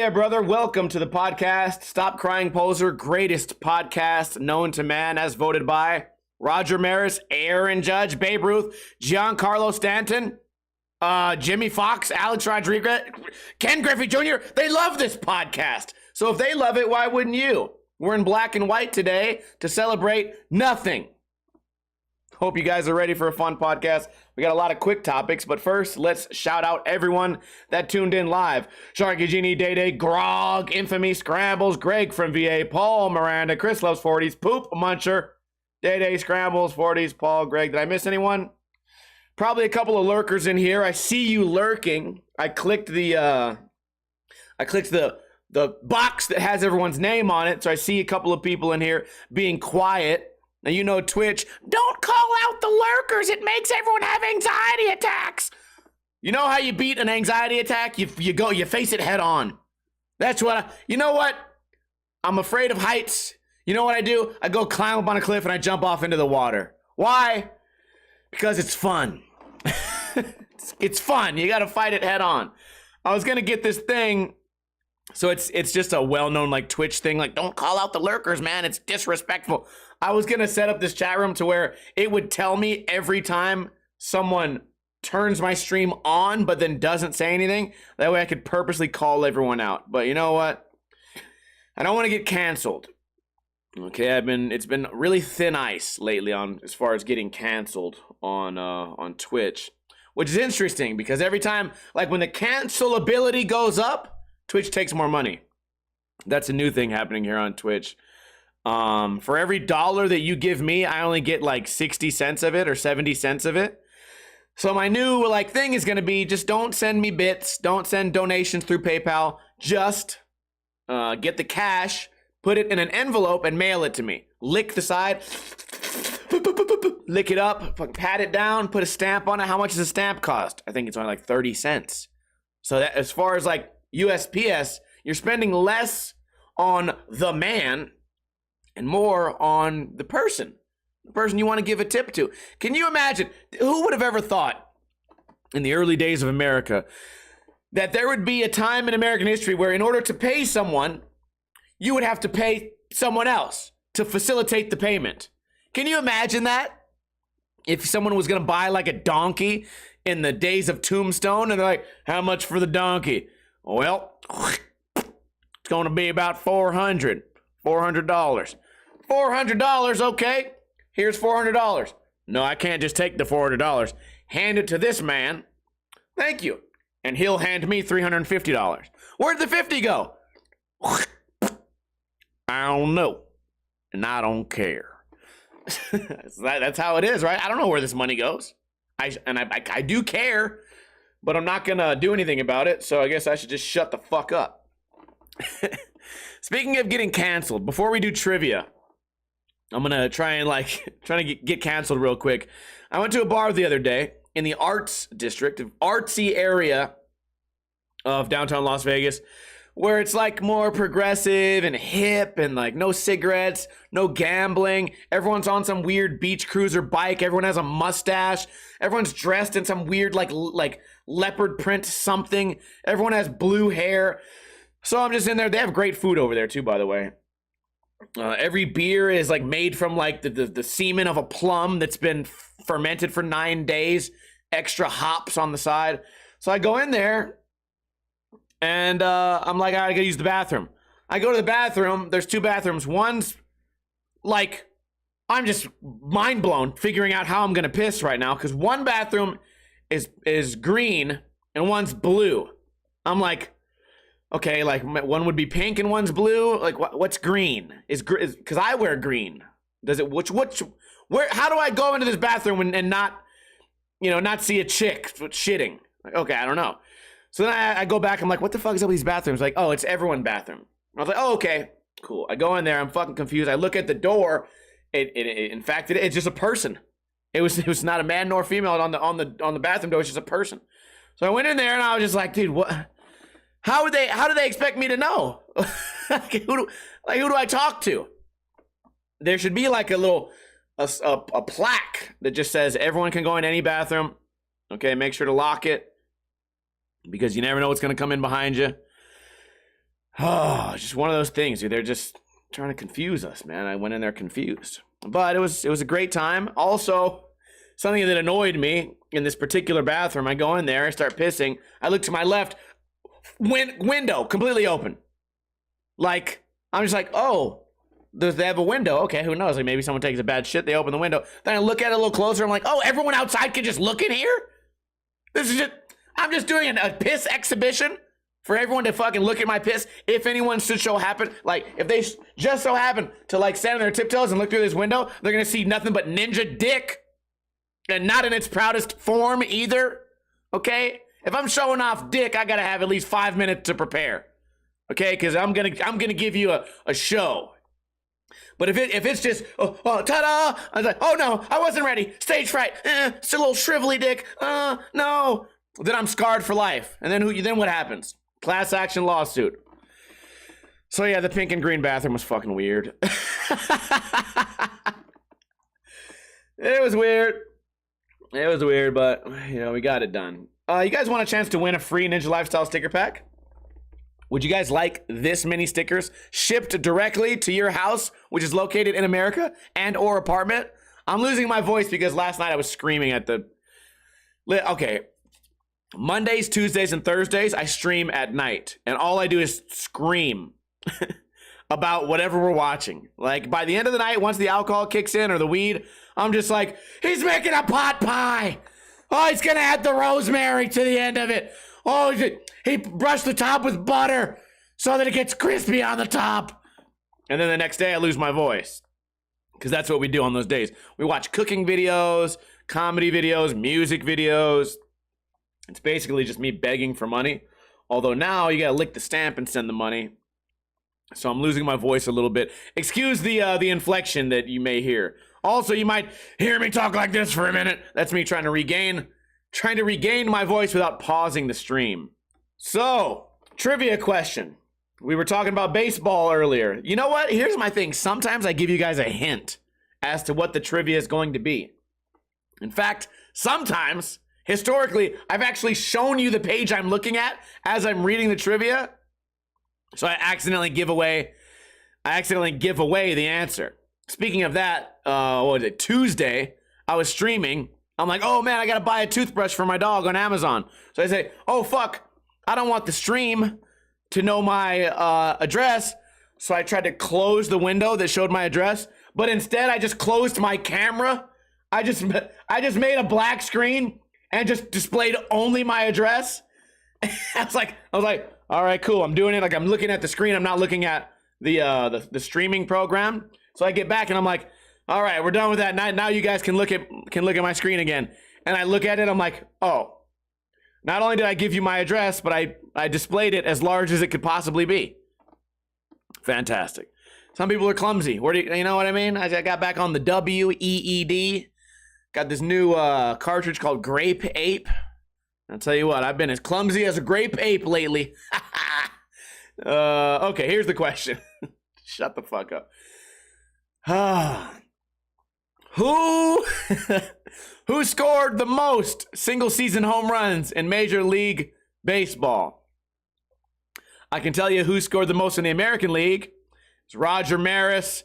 there, brother. Welcome to the podcast. Stop Crying Poser, greatest podcast known to man as voted by Roger Maris, Aaron Judge, Babe Ruth, Giancarlo Stanton, Jimmy Fox, Alex Rodriguez, Ken Griffey Jr. They love this podcast. So if they love it, why wouldn't you? We're in black and white today to celebrate nothing. Hope you guys are ready for a fun podcast. We got a lot of quick topics, but first, let's shout out everyone that tuned in live. Sharky Genie, Day Day, Grog, Infamy, Scrambles, Greg from VA, Paul, Miranda, Chris Loves 40s, Poop, Muncher, Day Day, Scrambles, 40s, Paul, Greg. Did I miss anyone? Probably a couple of lurkers in here. I see you lurking. I clicked the box that has everyone's name on it, so I see a couple of people in here being quiet. Now, you know Twitch, don't call out the lurkers. It makes everyone have anxiety attacks. You know how you beat an anxiety attack? You face it head on. That's what you know what? I'm afraid of heights. You know what I do? I go climb up on a cliff and I jump off into the water. Why? Because it's fun. It's fun. You got to fight it head on. I was going to get this thing. So it's just a well-known like Twitch thing. Like, don't call out the lurkers, man. It's disrespectful. I was going to set up this chat room to where it would tell me every time someone turns my stream on but then doesn't say anything. That way I could purposely call everyone out. But you know what? I don't want to get canceled. Okay, it's been really thin ice lately on as far as getting canceled on Twitch, which is interesting because every time, like when the cancelability goes up, Twitch takes more money. That's a new thing happening here on Twitch. For every dollar that you give me, I only get like 60 cents of it or 70 cents of it. So my new like thing is going to be just don't send me bits. Don't send donations through PayPal. Just get the cash, put it in an envelope and mail it to me. Lick the side, lick it up, pat it down, put a stamp on it. How much does a stamp cost? I think it's only like 30 cents. So that as far as like USPS, you're spending less on the man and more on the person you want to give a tip to. Can you imagine? Who would have ever thought in the early days of America that there would be a time in American history where in order to pay someone, you would have to pay someone else to facilitate the payment? Can you imagine that? If someone was going to buy like a donkey in the days of Tombstone and they're like, how much for the donkey? Well, it's going to be about $400. $400, okay. Here's $400. No, I can't just take the $400. Hand it to this man. Thank you. And he'll hand me $350. Where'd the 50 go? I don't know. And I don't care. That's how it is, right? I don't know where this money goes. I do care, but I'm not going to do anything about it, so I guess I should just shut the fuck up. Speaking of getting canceled, before we do trivia, I'm going to trying to get canceled real quick. I went to a bar the other day in the arts district, artsy area of downtown Las Vegas, where it's like more progressive and hip and like no cigarettes, no gambling. Everyone's on some weird beach cruiser bike. Everyone has a mustache. Everyone's dressed in some weird like leopard print something. Everyone has blue hair. So I'm just in there. They have great food over there too, by the way. Every beer is like made from like the semen of a plum that's been fermented for 9 days. Extra hops on the side. So I go in there and I'm like, I gotta use the bathroom. I go to the bathroom. There's two bathrooms. One's like, I'm just mind blown figuring out how I'm gonna piss right now because one bathroom is green and one's blue. I'm like, okay, like one would be pink and one's blue. Like what's green? Is because I wear green. Does it? Where? How do I go into this bathroom and not, not see a chick shitting? Like, okay, I don't know. So then I go back. I'm like, what the fuck is up with these bathrooms? Like, oh, it's everyone bathroom. I was like, oh, okay, cool. I go in there. I'm fucking confused. I look at the door. In fact, it's just a person. It was not a man nor female on the bathroom door. It's just a person. So I went in there and I was just like, dude, what? How do they expect me to know? Who do I talk to? There should be like a plaque that just says everyone can go in any bathroom. Okay, make sure to lock it because you never know what's going to come in behind you. Oh, just one of those things, dude. They're just trying to confuse us, man. I went in there confused. But it was a great time. Also, something that annoyed me in this particular bathroom, I go in there, I start pissing. I look to my left, window completely open. Like, I'm just like, oh, they have a window. Okay, who knows? Like, maybe someone takes a bad shit, they open the window. Then I look at it a little closer. I'm like, oh, everyone outside can just look in here? This is just, I'm just doing a piss exhibition for everyone to fucking look at my piss. If anyone should if they just so happen to like stand on their tiptoes and look through this window, they're gonna see nothing but ninja dick, and not in its proudest form either. Okay, if I'm showing off dick, I gotta have at least 5 minutes to prepare. Okay, because I'm gonna give you a show. But if it's just ta-da, I was like, oh no, I wasn't ready. Stage fright. It's a little shrivelly dick. No. Then I'm scarred for life. And then what happens? Class action lawsuit. So yeah, the pink and green bathroom was fucking weird. It was weird. It was weird, but we got it done. You guys want a chance to win a free Ninja Lifestyle sticker pack? Would you guys like this many stickers shipped directly to your house, which is located in America and or apartment? I'm losing my voice because last night I was screaming at the... Okay. Mondays, Tuesdays, and Thursdays, I stream at night. And all I do is scream about whatever we're watching. Like, by the end of the night, once the alcohol kicks in or the weed, I'm just like, he's making a pot pie. Oh, he's going to add the rosemary to the end of it. Oh, he brushed the top with butter so that it gets crispy on the top. And then the next day I lose my voice. Because that's what we do on those days. We watch cooking videos, comedy videos, music videos. It's basically just me begging for money. Although now you gotta lick the stamp and send the money. So I'm losing my voice a little bit. Excuse the inflection that you may hear. Also, you might hear me talk like this for a minute. That's me trying to regain my voice without pausing the stream. So, trivia question. We were talking about baseball earlier. You know what? Here's my thing. Sometimes I give you guys a hint as to what the trivia is going to be. In fact, sometimes, historically, I've actually shown you the page I'm looking at as I'm reading the trivia. So I accidentally give away the answer. Speaking of that, Tuesday, I was streaming. I'm like, oh man, I gotta buy a toothbrush for my dog on Amazon. So I say, oh fuck, I don't want the stream to know my address. So I tried to close the window that showed my address, but instead I just closed my camera. I just made a black screen and just displayed only my address. I was like, all right, cool. I'm doing it. Like I'm looking at the screen. I'm not looking at the streaming program. So I get back and I'm like, all right, we're done with that. Now you guys can look at my screen again. And I look at it. I'm like, oh, not only did I give you my address, but I displayed it as large as it could possibly be. Fantastic. Some people are clumsy. You know what I mean? I got back on the WEED. Got this new cartridge called Grape Ape. I'll tell you what, I've been as clumsy as a grape ape lately. Okay, here's the question. Shut the fuck up. Who scored the most single season home runs in Major League Baseball? I can tell you who scored the most in the American League. It's Roger Maris.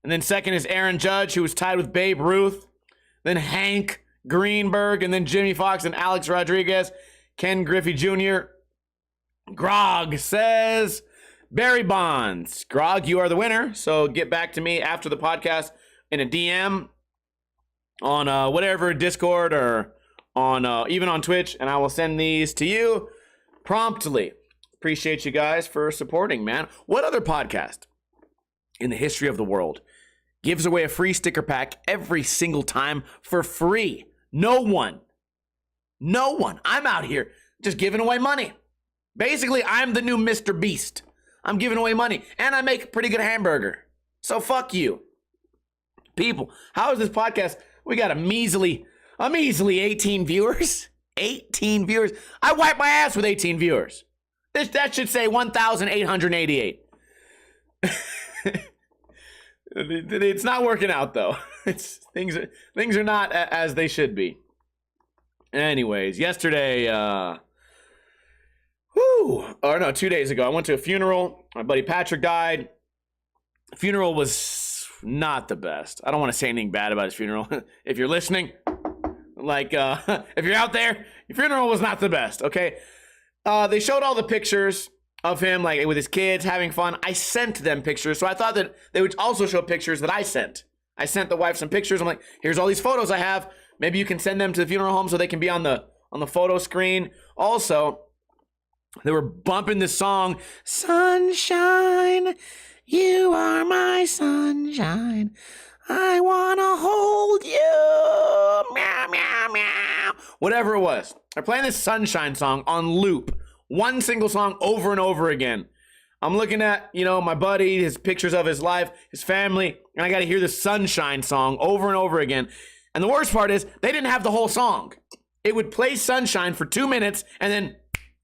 And then second is Aaron Judge, who was tied with Babe Ruth. Then Hank Greenberg, and then Jimmy Fox and Alex Rodriguez. Ken Griffey Jr. Grog says Barry Bonds. Grog, you are the winner. So get back to me after the podcast in a DM on whatever Discord or on even on Twitch, and I will send these to you promptly. Appreciate you guys for supporting, man. What other podcast in the history of the world gives away a free sticker pack every single time for free? No one. I'm out here just giving away money. Basically, I'm the new Mr. Beast. I'm giving away money, and I make a pretty good hamburger. So fuck you. People, how is this podcast? We got a measly 18 viewers. 18 viewers. I wipe my ass with 18 viewers. That should say 1,888. It's not working out though. Things are not as they should be. Anyways, yesterday, Or no, 2 days ago, I went to a funeral. My buddy Patrick died. The funeral was not the best. I don't want to say anything bad about his funeral. If you're listening, like, if you're out there, your funeral was not the best, okay? They showed all the pictures of him, like, with his kids having fun. I sent them pictures, so I thought that they would also show pictures that I sent. I sent the wife some pictures. I'm like, here's all these photos I have. Maybe you can send them to the funeral home so they can be on the photo screen. Also, they were bumping this song, Sunshine, you are my sunshine. I want to hold you. Meow, meow, meow. Whatever it was. They're playing this Sunshine song on loop. One single song over and over again. I'm looking at, my buddy, his pictures of his life, his family, and I got to hear the Sunshine song over and over again. And the worst part is, they didn't have the whole song. It would play Sunshine for 2 minutes and then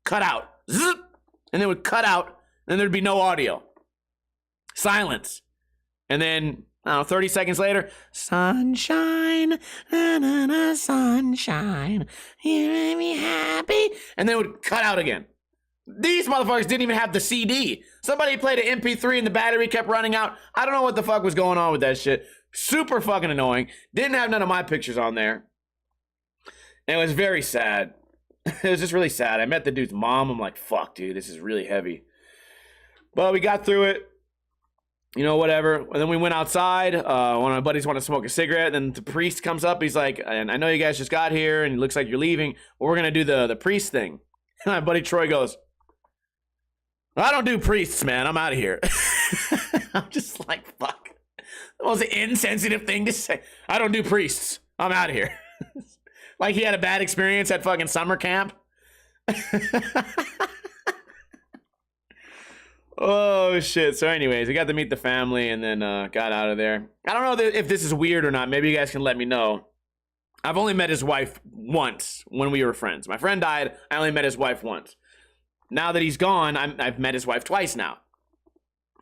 cut out. Zip, and it would cut out, and there'd be no audio. Silence. And then, 30 seconds later, sunshine, na na na, sunshine, you make me happy. And then it would cut out again. These motherfuckers didn't even have the CD. Somebody played an MP3 and the battery kept running out. I don't know what the fuck was going on with that shit. Super fucking annoying. Didn't have none of my pictures on there. And it was very sad. It was just really sad. I met the dude's mom. I'm like, fuck, dude, this is really heavy. But we got through it. Whatever. And then we went outside. One of my buddies wanted to smoke a cigarette. Then the priest comes up. He's like, and I know you guys just got here and it looks like you're leaving. But we're going to do the priest thing. And my buddy Troy goes, I don't do priests, man. I'm out of here. I'm just like, fuck. The most insensitive thing to say. I don't do priests. I'm out of here. Like he had a bad experience at fucking summer camp. Oh, shit. So anyways, we got to meet the family and then got out of there. I don't know if this is weird or not. Maybe you guys can let me know. I've only met his wife once when we were friends. My friend died. I only met his wife once. Now that he's gone, I've met his wife twice now.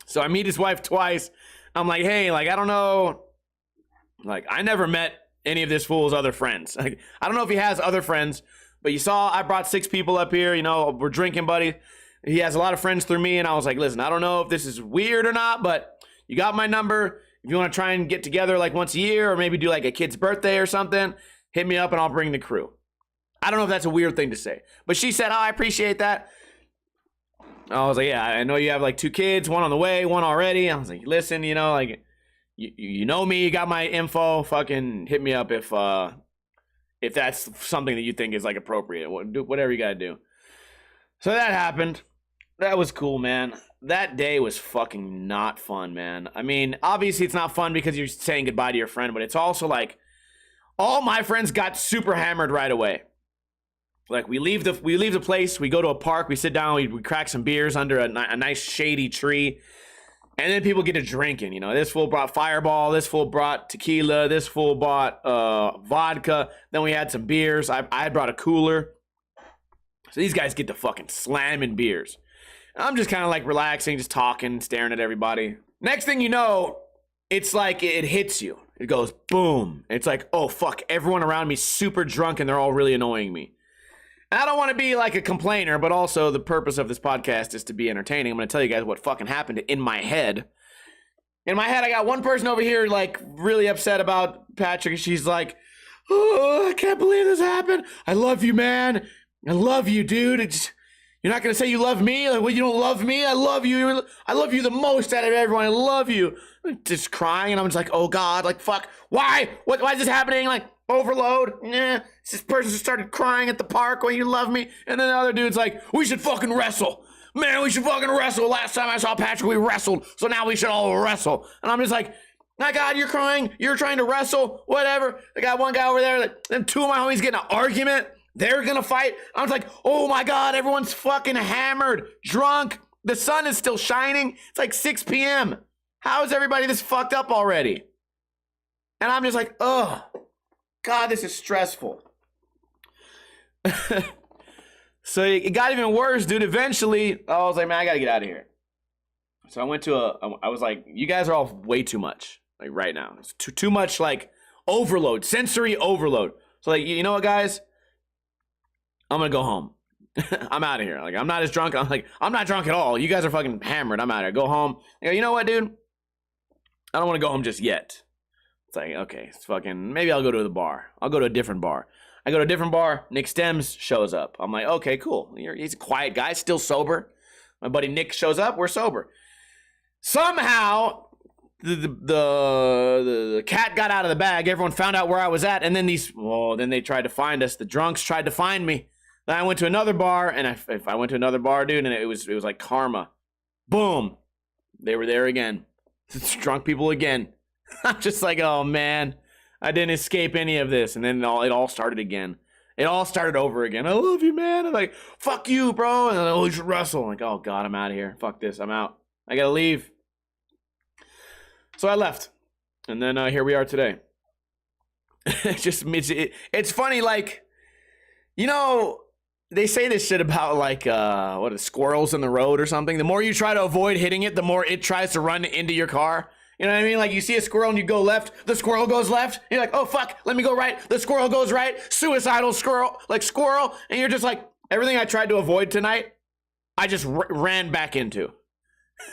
So I meet his wife twice. I'm like, hey, like, I don't know. Like, I never met any of this fool's other friends. Like, I don't know if he has other friends, but you saw I brought 6 people up here. We're drinking, buddy. He has a lot of friends through me, and I was like, listen, I don't know if this is weird or not, but you got my number. If you want to try and get together like once a year or maybe do like a kid's birthday or something, hit me up and I'll bring the crew. I don't know if that's a weird thing to say, but she said, oh, I appreciate that. I was like, yeah, I know you have like 2 kids, 1 on the way, 1 already. I was like, listen, like, you know me, you got my info, fucking hit me up if that's something that you think is like appropriate. Whatever you gotta do. So that happened. That was cool, man. That day was fucking not fun, man. I mean, obviously it's not fun because you're saying goodbye to your friend, but it's also like all my friends got super hammered right away. Like we leave the place, we go to a park, we sit down, we crack some beers under a nice shady tree, and then people get to drinking. This fool brought Fireball, this fool brought tequila, this fool bought vodka. Then we had some beers. I brought a cooler. So these guys get to fucking slamming beers. I'm just kind of like relaxing, just talking, staring at everybody. Next thing you know, it's like it hits you. It goes boom. It's like, oh fuck, everyone around me super drunk and they're all really annoying me. And I don't want to be like a complainer, but also the purpose of this podcast is to be entertaining. I'm going to tell you guys what fucking happened in my head. In my head, I got one person over here like really upset about Patrick. She's like, oh, I can't believe this happened. I love you, man. I love you, dude. You're not going to say you love me? Like, well, you don't love me? I love you. I love you the most out of everyone. I love you. Just crying, and I'm just like, oh, God, like, fuck. Why? Why is this happening? Like, overload? Nah. This person just started crying at the park when you love me. And then the other dude's like, we should fucking wrestle. Man, we should fucking wrestle. Last time I saw Patrick, we wrestled. So now we should all wrestle. And I'm just like, my God, you're crying. You're trying to wrestle. Whatever. I got one guy over there. Like, then 2 of my homies getting an argument. They're gonna fight. I was like, oh my God, everyone's fucking hammered, drunk. The sun is still shining. It's like 6 p.m. How is everybody this fucked up already? And I'm just like, oh, God, this is stressful. So it got even worse, dude. Eventually, I was like, man, I gotta get out of here. So I went to I was like, you guys are all way too much, like right now. It's too much, like overload, sensory overload. So like, you know what, guys? I'm gonna go home. I'm out of here. Like, I'm not as drunk. I'm not drunk at all. You guys are fucking hammered. I'm out of here. Go home. I go, you know what, dude? I don't want to go home just yet. It's like, okay, it's fucking, maybe I'll go to the bar. I'll go to a different bar. I go to a different bar. Nick Stems shows up. I'm like, okay, cool. He's a quiet guy, still sober. My buddy Nick shows up. We're sober. Somehow, the cat got out of the bag. Everyone found out where I was at. And then then they tried to find us. The drunks tried to find me. Then I went to another bar. And if I went to another bar, dude, and it was like karma. Boom. They were there again. It's drunk people again. I'm just like, oh, man. I didn't escape any of this. And then it all started again. It all started over again. I love you, man. I'm like, fuck you, bro. And then, oh, you should wrestle. I'm like, oh, God, I'm out of here. Fuck this. I'm out. I got to leave. So I left. And then here we are today. It's funny, like, you know, they say this shit about, like, what is squirrels in the road or something. The more you try to avoid hitting it, the more it tries to run into your car. You know what I mean? Like, you see a squirrel and you go left, the squirrel goes left. You're like, oh, fuck, let me go right. The squirrel goes right. Suicidal squirrel. And you're just like, everything I tried to avoid tonight, I just ran back into.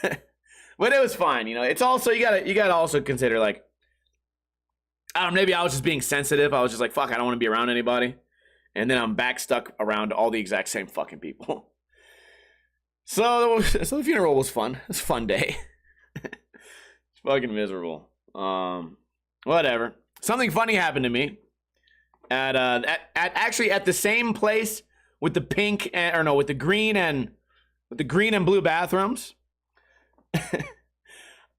But it was fine. You know, it's also, you gotta also consider, like, I don't know, maybe I was just being sensitive. I was just like, fuck, I don't want to be around anybody. And then I'm back stuck around all the exact same fucking people. So the funeral was fun. It was a fun day. Fucking miserable. Whatever. Something funny happened to me actually at the same place with the with the green and blue bathrooms.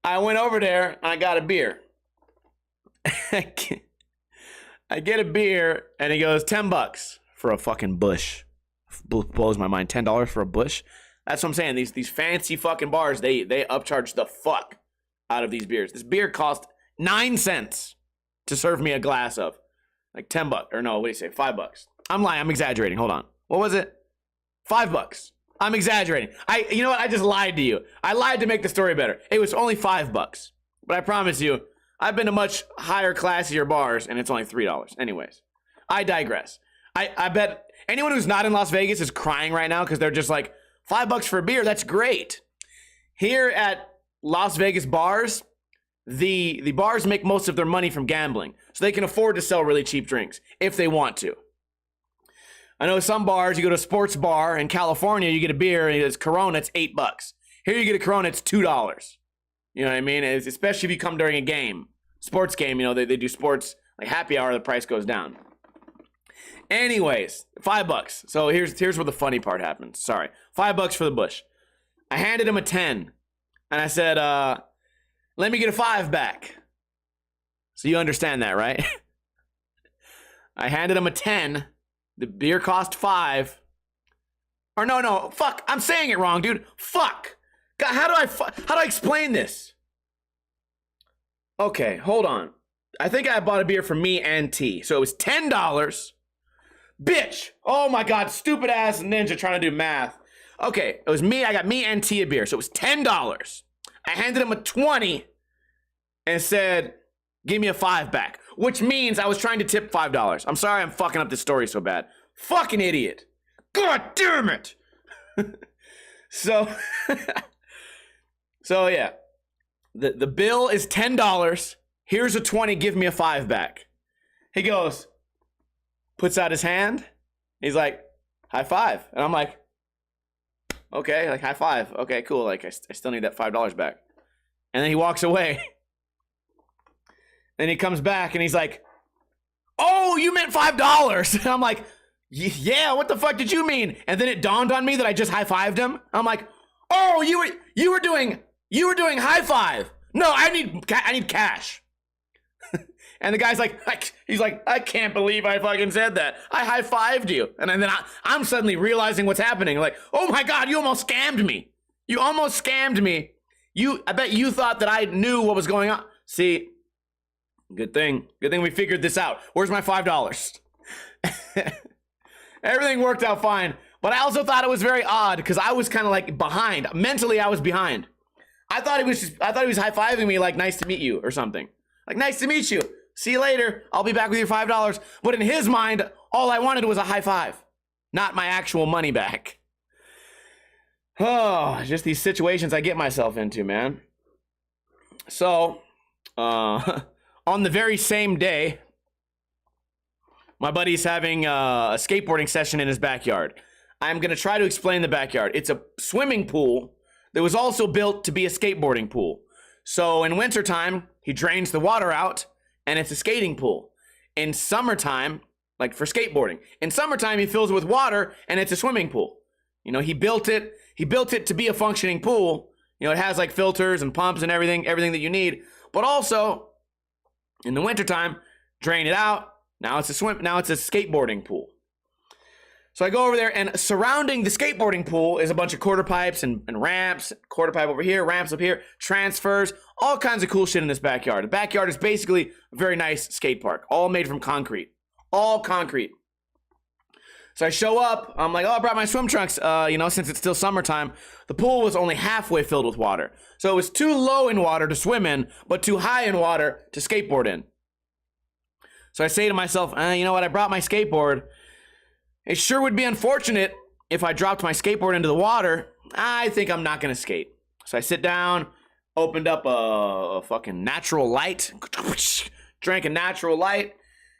I went over there and I got a beer. I get a beer and he goes $10 for a fucking bush. Blows my mind. $10 for a bush. That's what I'm saying. These fancy fucking bars, they upcharge the fuck out of these beers. This beer cost 9 cents to serve me a glass of. Like $10. Or no, what do you say? $5. I'm lying. I'm exaggerating. Hold on. What was it? $5. I'm exaggerating. You know what? I just lied to you. I lied to make the story better. It was only $5. But I promise you, I've been to much higher, classier bars, and it's only $3. Anyways, I digress. I bet anyone who's not in Las Vegas is crying right now because they're just like, $5 for a beer, that's great. Here at Las Vegas bars, the bars make most of their money from gambling, so they can afford to sell really cheap drinks if they want to. I know some bars, you go to a sports bar in California, you get a beer, and it's Corona, it's $8. Here you get a Corona, it's $2. You know what I mean? Especially if you come during a game, sports game, you know, they do sports, like happy hour, the price goes down. Anyways, $5. So here's where the funny part happens. Sorry. $5 for the bush. I handed him a 10. And I said, let me get a 5 back. So you understand that, right? I handed him a 10. The beer cost 5. Or no, fuck. I'm saying it wrong, dude. Fuck. God, how do I explain this? Okay, hold on. I think I bought a beer for me and T. So it was $10. Bitch. Oh my God, stupid ass ninja trying to do math. Okay, it was me. I got me and T a beer. So it was $10. I handed him a 20 and said, give me a 5 back. Which means I was trying to tip $5. I'm sorry I'm fucking up this story so bad. Fucking idiot. God damn it. So yeah. The bill is $10. Here's a 20, give me a 5 back. He goes, puts out his hand. He's like, high five. And I'm like, okay, like high five. Okay, cool. Like I still need that $5 back. And then he walks away. Then he comes back and he's like, oh, you meant $5. And I'm like, yeah, what the fuck did you mean? And then it dawned on me that I just high fived him. I'm like, oh, you were doing high five. No, I need cash. And the guy's like, he's like, I can't believe I fucking said that. I high-fived you. And then I'm suddenly realizing what's happening. Like, oh my God, you almost scammed me. You almost scammed me. I bet you thought that I knew what was going on. See, good thing we figured this out. Where's my $5? Everything worked out fine. But I also thought it was very odd because I was kind of like behind. Mentally, I was behind. I thought he was high-fiving me like, nice to meet you or something. Like, nice to meet you. See you later. I'll be back with your $5. But in his mind, all I wanted was a high five. not my actual money back. Oh, just these situations I get myself into, man. So, on the very same day, my buddy's having a skateboarding session in his backyard. I'm going to try to explain the backyard. It's a swimming pool that was also built to be a skateboarding pool. So in wintertime, he drains the water out, and it's a skating pool. In summertime, like for skateboarding, in summertime, he fills it with water, and it's a swimming pool. You know, he built it to be a functioning pool. You know, it has like filters and pumps and everything that you need. But also, in the wintertime, drain it out. Now it's a skateboarding pool. So I go over there, and surrounding the skateboarding pool is a bunch of quarter pipes and ramps. Quarter pipe over here, ramps up here, transfers, all kinds of cool shit in this backyard. The backyard is basically a very nice skate park, all made from concrete. All concrete. So I show up, I'm like, oh, I brought my swim trunks. Since it's still summertime, the pool was only halfway filled with water. So it was too low in water to swim in, but too high in water to skateboard in. So I say to myself, you know what, I brought my skateboard. It sure would be unfortunate if I dropped my skateboard into the water. I think I'm not going to skate. So I sit down, opened up a fucking natural light, drank a natural light.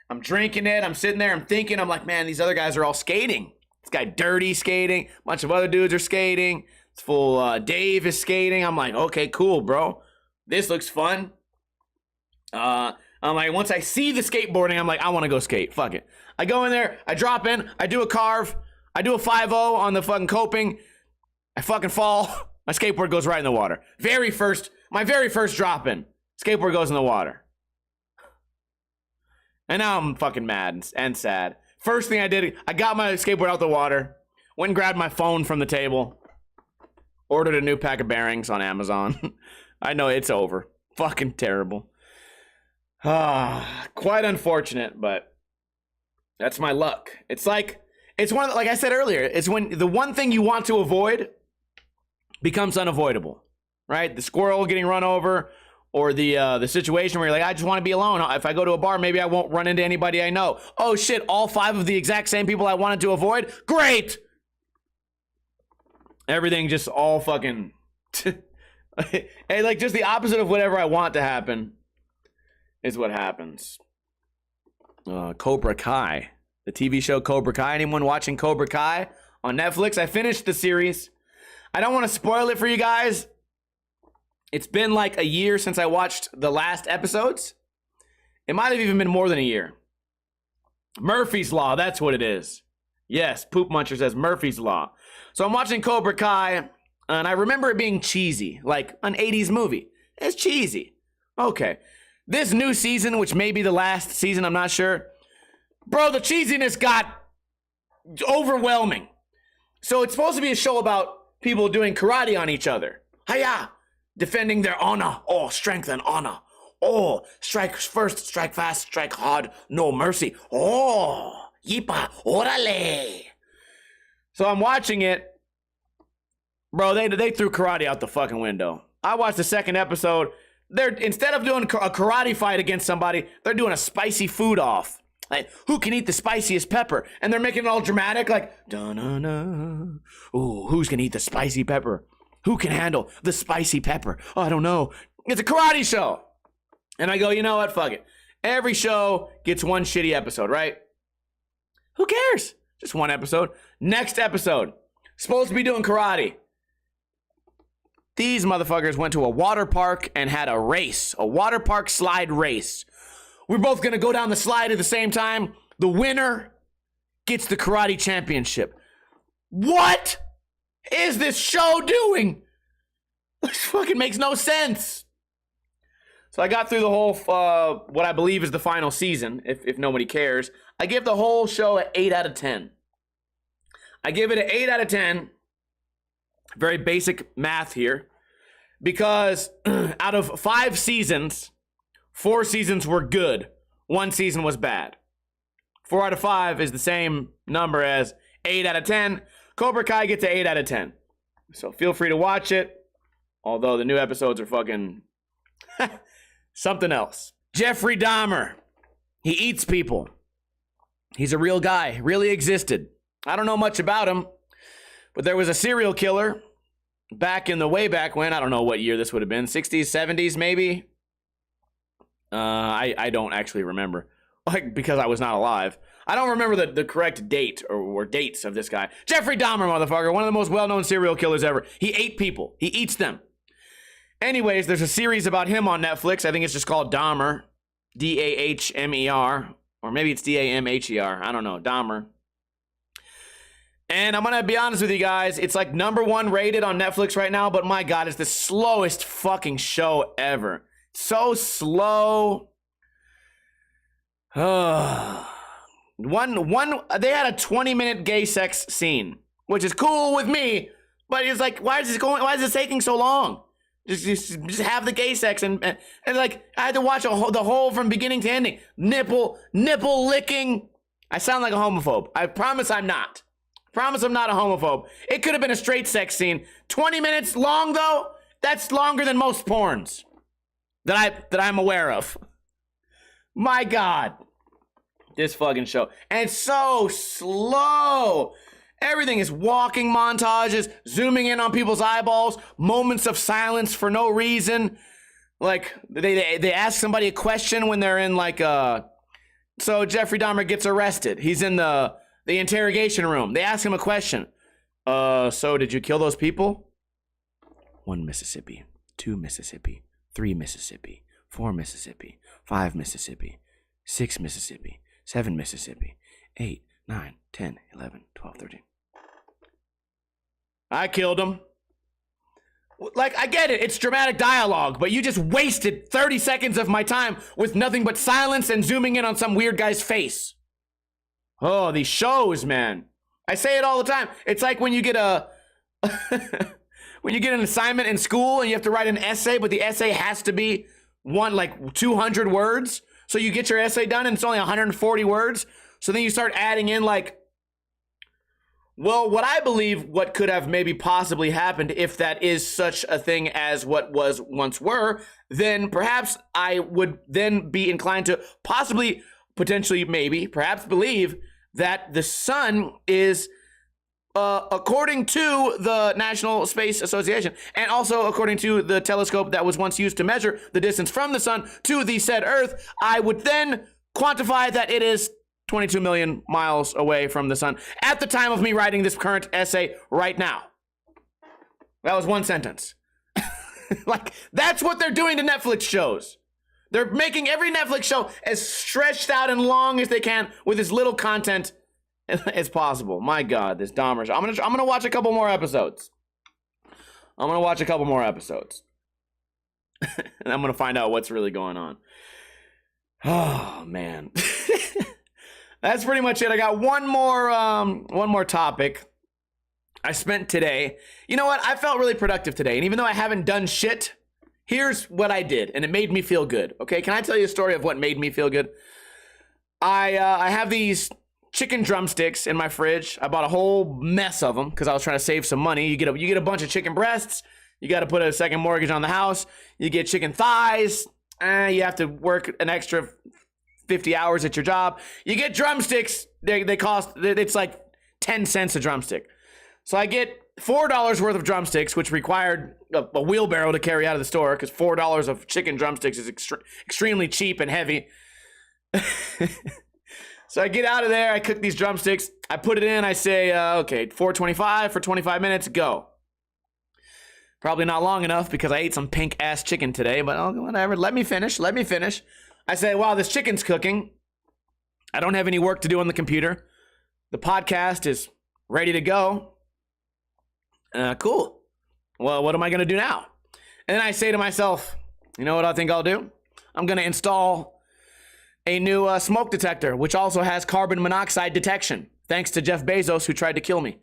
I'm drinking it. I'm sitting there. I'm thinking, I'm like, man, these other guys are all skating. This guy Dirty skating. A bunch of other dudes are skating. It's full Dave is skating. I'm like, okay, cool, bro. This looks fun. I'm like, once I see the skateboarding, I'm like, I want to go skate. Fuck it. I go in there. I drop in. I do a carve. I do a 5-0 on the fucking coping. I fucking fall. My skateboard goes right in the water. My very first drop in. Skateboard goes in the water. And now I'm fucking mad and sad. First thing I did, I got my skateboard out the water, went and grabbed my phone from the table, ordered a new pack of bearings on Amazon. I know it's over. Fucking terrible. Quite unfortunate, but that's my luck. It's like I said earlier, it's when the one thing you want to avoid becomes unavoidable, right? The squirrel getting run over, or the situation where you're like, I just want to be alone. If I go to a bar, maybe I won't run into anybody I know. Oh shit, all 5 of the exact same people I wanted to avoid? Great! Everything just all fucking... Hey, like just the opposite of whatever I want to happen is what happens. Cobra Kai. The TV show Cobra Kai. Anyone watching Cobra Kai on Netflix? I finished the series. I don't want to spoil it for you guys. It's been like a year since I watched the last episodes. It might have even been more than a year. Murphy's Law, that's what it is. Yes, Poop Muncher says Murphy's Law. So I'm watching Cobra Kai, and I remember it being cheesy, like an 80s movie. It's cheesy. Okay. This new season, which may be the last season, I'm not sure. Bro, the cheesiness got overwhelming. So it's supposed to be a show about people doing karate on each other. Hiya! Defending their honor. Oh, strength and honor. Oh, strike first, strike fast, strike hard, no mercy. Oh, yipa, orale. So I'm watching it. Bro, they threw karate out the fucking window. I watched the second episode. Instead of doing a karate fight against somebody, they're doing a spicy food off. Like, who can eat the spiciest pepper? And they're making it all dramatic, like, da-na-na. Ooh, who's gonna eat the spicy pepper? Who can handle the spicy pepper? Oh, I don't know. It's a karate show. And I go, you know what? Fuck it. Every show gets one shitty episode, right? Who cares? Just one episode. Next episode. Supposed to be doing karate. These motherfuckers went to a water park and had a race. A water park slide race. We're both going to go down the slide at the same time. The winner gets the karate championship. What is this show doing? This fucking makes no sense. So I got through the whole, what I believe is the final season, if nobody cares. I give the whole show an 8 out of 10. I give it an 8 out of 10. Very basic math here. Because out of 5 seasons, 4 seasons were good. 1 season was bad. 4 out of 5 is the same number as 8 out of 10. Cobra Kai gets an 8 out of 10. So feel free to watch it. Although the new episodes are fucking something else. Jeffrey Dahmer. He eats people. He's a real guy. Really existed. I don't know much about him, but there was a serial killer back in the way back when. I don't know what year this would have been. 60s, 70s, maybe. I don't actually remember, like, because I was not alive. I don't remember the correct date or dates of this guy. Jeffrey Dahmer, motherfucker, one of the most well-known serial killers ever. He ate people. He eats them. Anyways, there's a series about him on Netflix. I think it's just called Dahmer. Dahmer. Or maybe it's Damher. I don't know. Dahmer. And I'm going to be honest with you guys. It's like #1 rated on Netflix right now. But my God, it's the slowest fucking show ever. So slow. They had a 20-minute gay sex scene, which is cool with me, but it's like, why is this taking so long? Just have the gay sex and like I had to watch the whole from beginning to ending. Nipple licking. I sound like a homophobe. I promise I'm not. Promise I'm not a homophobe. It could have been a straight sex scene. 20 minutes long though. That's longer than most porns that I'm aware of. My God. This fucking show. And it's so slow. Everything is walking montages, zooming in on people's eyeballs, moments of silence for no reason. Like, they ask somebody a question when they're in, like, so Jeffrey Dahmer gets arrested. He's in the interrogation room. They ask him a question. So did you kill those people? 1 Mississippi, 2 Mississippi, 3 Mississippi, 4 Mississippi, 5 Mississippi, 6 Mississippi, 7 Mississippi, 8, 9, 10, 11, 12, 13. I killed him. Like, I get it. It's dramatic dialogue, but you just wasted 30 seconds of my time with nothing but silence and zooming in on some weird guy's face. Oh, these shows, man. I say it all the time. It's like when you get when you get an assignment in school and you have to write an essay, but the essay has to be 200 words. So you get your essay done and it's only 140 words. So then you start adding in like, well, what I believe what could have maybe possibly happened, if that is such a thing as what was once were, then perhaps I would then be inclined to possibly, potentially, maybe, perhaps believe that the sun is, according to the National Space Association, and also according to the telescope that was once used to measure the distance from the sun to the said Earth, I would then quantify that it is 22 million miles away from the sun at the time of me writing this current essay right now. That was one sentence. Like, that's what they're doing to Netflix shows. They're making every Netflix show as stretched out and long as they can with as little content as possible. My God, this Dahmer show. I'm gonna watch a couple more episodes. And I'm gonna find out what's really going on. Oh man. That's pretty much it. I got one more topic. I spent today. You know what? I felt really productive today. And even though I haven't done shit, here's what I did. And it made me feel good. Okay, can I tell you a story of what made me feel good? I have these chicken drumsticks in my fridge. I bought a whole mess of them because I was trying to save some money. You get a bunch of chicken breasts. You got to put a second mortgage on the house. You get chicken thighs. You have to work an extra 50 hours at your job. You get drumsticks. They cost, it's like 10 cents a drumstick. So I get $4 worth of drumsticks, which required a wheelbarrow to carry out of the store because $4 of chicken drumsticks is extremely cheap and heavy. So I get out of there. I cook these drumsticks. I put it in. I say, okay, $4.25 for 25 minutes. Go. Probably not long enough because I ate some pink ass chicken today, but whatever. Let me finish. I say, wow, this chicken's cooking. I don't have any work to do on the computer. The podcast is ready to go. Cool. Well, what am I going to do now? And then I say to myself, you know what I think I'll do? I'm going to install a new smoke detector, which also has carbon monoxide detection, thanks to Jeff Bezos, who tried to kill me.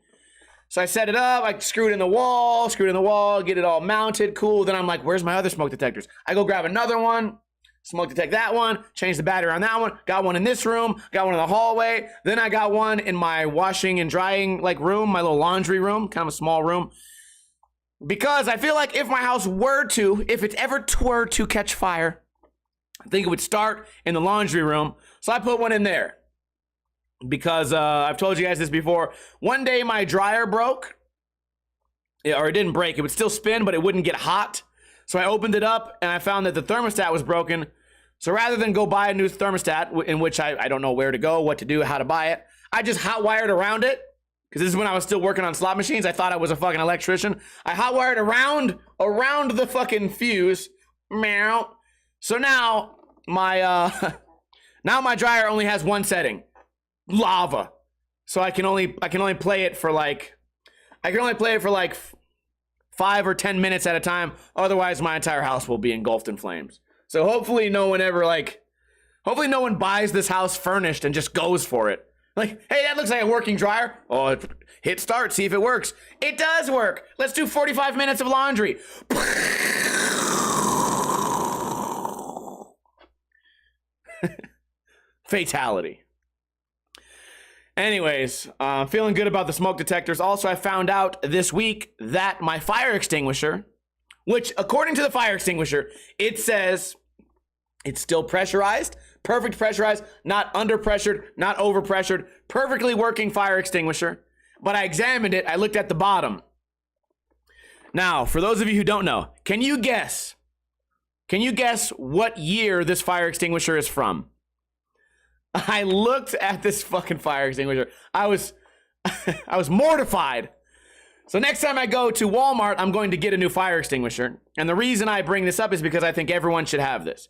So I set it up, I screw it in the wall, get it all mounted, cool. Then I'm like, where's my other smoke detectors? I go grab another one, smoke detect that one, change the battery on that one, got one in this room, got one in the hallway, then I got one in my washing and drying room, my little laundry room, kind of a small room. Because I feel like if my house if it ever were to catch fire, I think it would start in the laundry room. So I put one in there. because I've told you guys this before. One day my dryer broke, or it didn't break. It would still spin, but it wouldn't get hot. So I opened it up and I found that the thermostat was broken. So rather than go buy a new thermostat, in which I don't know where to go, what to do, how to buy it, I just hot wired around it. Because this is when I was still working on slot machines. I thought I was a fucking electrician. I hot wired around the fucking fuse. Meow. So now my now my dryer only has one setting, lava. So I can only play it for like 5 or 10 minutes at a time. Otherwise, my entire house will be engulfed in flames. So hopefully no one buys this house furnished and just goes for it. Like, hey, that looks like a working dryer. Oh, hit start, see if it works. It does work. Let's do 45 minutes of laundry. Fatality. Anyways, feeling good about the smoke detectors. Also, I found out this week that my fire extinguisher, which according to the fire extinguisher, it says it's still pressurized, perfect pressurized, not under pressured, not over pressured, perfectly working fire extinguisher. But I examined it, I looked at the bottom. Now, for those of you who don't know, can you guess what year this fire extinguisher is from? I looked at this fucking fire extinguisher. I was mortified. So next time I go to Walmart, I'm going to get a new fire extinguisher. And the reason I bring this up is because I think everyone should have this.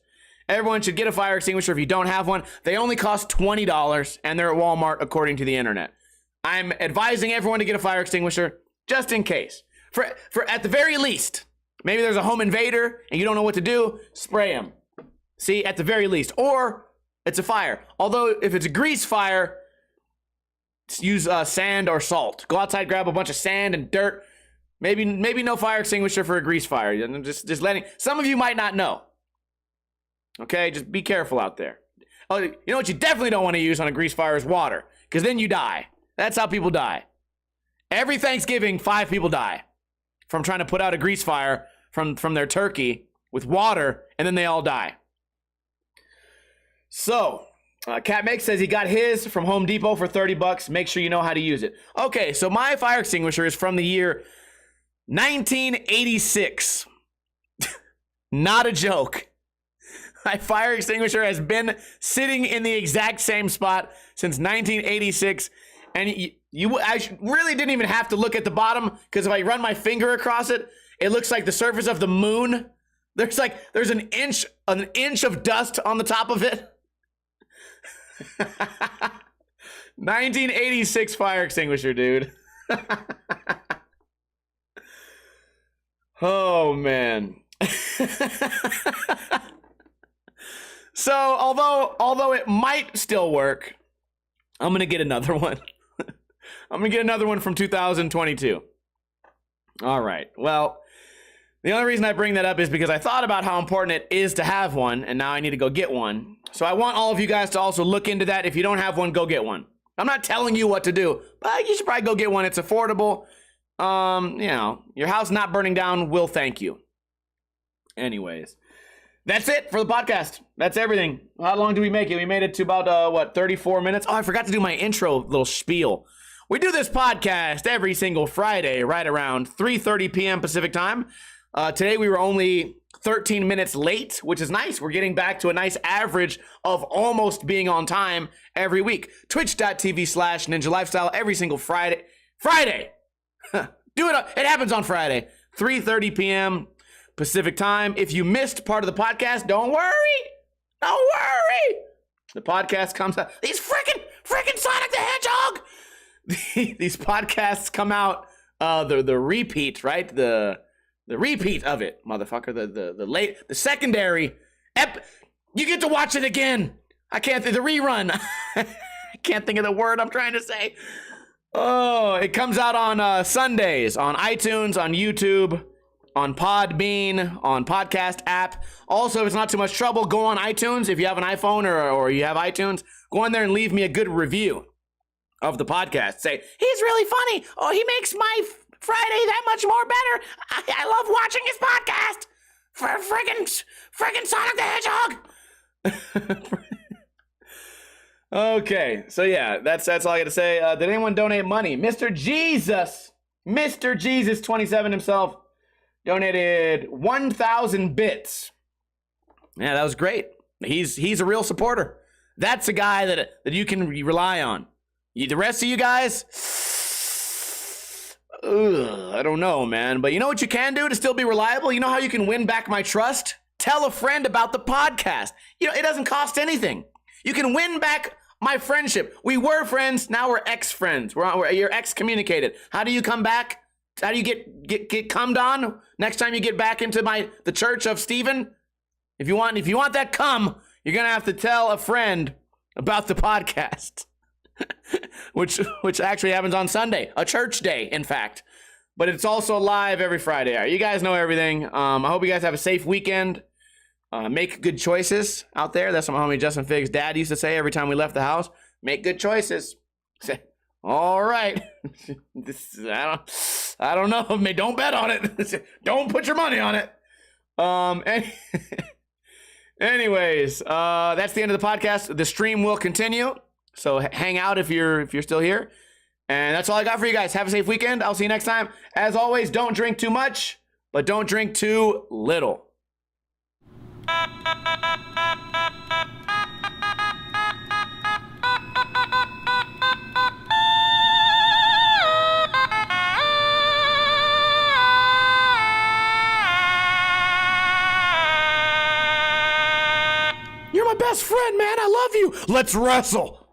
Everyone should get a fire extinguisher if you don't have one. They only cost $20 and they're at Walmart according to the internet. I'm advising everyone to get a fire extinguisher just in case. For at the very least, maybe there's a home invader and you don't know what to do, spray them. See, at the very least. Or it's a fire. Although if it's a grease fire, use sand or salt. Go outside, grab a bunch of sand and dirt. Maybe no fire extinguisher for a grease fire. Just letting, some of you might not know. Okay, just be careful out there. Oh, you know what you definitely don't want to use on a grease fire is water, because then you die. That's how people die. Every Thanksgiving, 5 people die from trying to put out a grease fire from their turkey with water, and then they all die. So, Cat Make says he got his from Home Depot for $30. Make sure you know how to use it. Okay, so my fire extinguisher is from the year 1986. Not a joke. My fire extinguisher has been sitting in the exact same spot since 1986. And I really didn't even have to look at the bottom, because if I run my finger across it, it looks like the surface of the moon. There's an inch of dust on the top of it. 1986 fire extinguisher, dude. Oh, man. So, although it might still work, I'm going to get another one. I'm going to get another one from 2022. All right. Well, the only reason I bring that up is because I thought about how important it is to have one, and now I need to go get one. So I want all of you guys to also look into that. If you don't have one, go get one. I'm not telling you what to do, but you should probably go get one. It's affordable. Your house not burning down will thank you. Anyways, that's it for the podcast. That's everything. How long did we make it? We made it to about, 34 minutes? Oh, I forgot to do my intro little spiel. We do this podcast every single Friday right around 3:30 p.m. Pacific time. Today we were only 13 minutes late, which is nice. We're getting back to a nice average of almost being on time every week. Twitch.tv/Ninja Lifestyle every single Friday. Do it. It happens on Friday, 3:30 p.m. Pacific time. If you missed part of the podcast, don't worry. Don't worry. The podcast comes out. These freaking Sonic the Hedgehog. These podcasts come out. The repeat, right? The repeat of it, motherfucker. The secondary. You get to watch it again. I can't. The rerun. I can't think of the word I'm trying to say. Oh, it comes out on Sundays on iTunes, on YouTube, on Podbean, on podcast app. Also, if it's not too much trouble, go on iTunes. If you have an iPhone or you have iTunes, go on there and leave me a good review of the podcast. Say, he's really funny. Oh, he makes my Friday that much more better. I love watching his podcast. For friggin' Sonic the Hedgehog. Okay, so yeah, that's all I got to say. Did anyone donate money? Mr. Jesus 27 himself donated 1,000 bits. Yeah, that was great. He's a real supporter. That's a guy that you can rely on. The rest of you guys, I don't know, man. But you know what you can do to still be reliable? You know how you can win back my trust? Tell a friend about the podcast. You know, it doesn't cost anything. You can win back my friendship. We were friends, now we're ex-friends. You're excommunicated. How do you come back? How do you get cummed on next time you get back into the church of Stephen? If you want that cum, you're gonna have to tell a friend about the podcast, which actually happens on Sunday, a church day, in fact. But it's also live every Friday. All right, you guys know everything. I hope you guys have a safe weekend. Make good choices out there. That's what my homie Justin Figg's dad used to say every time we left the house. Make good choices. Say, all right. I don't know. Don't bet on it. Don't put your money on it. Anyways, that's the end of the podcast. The stream will continue, so hang out if you're still here. And that's all I got for you guys. Have a safe weekend. I'll see you next time. As always, don't drink too much, but don't drink too little. You're my best friend, man. I love you. Let's wrestle.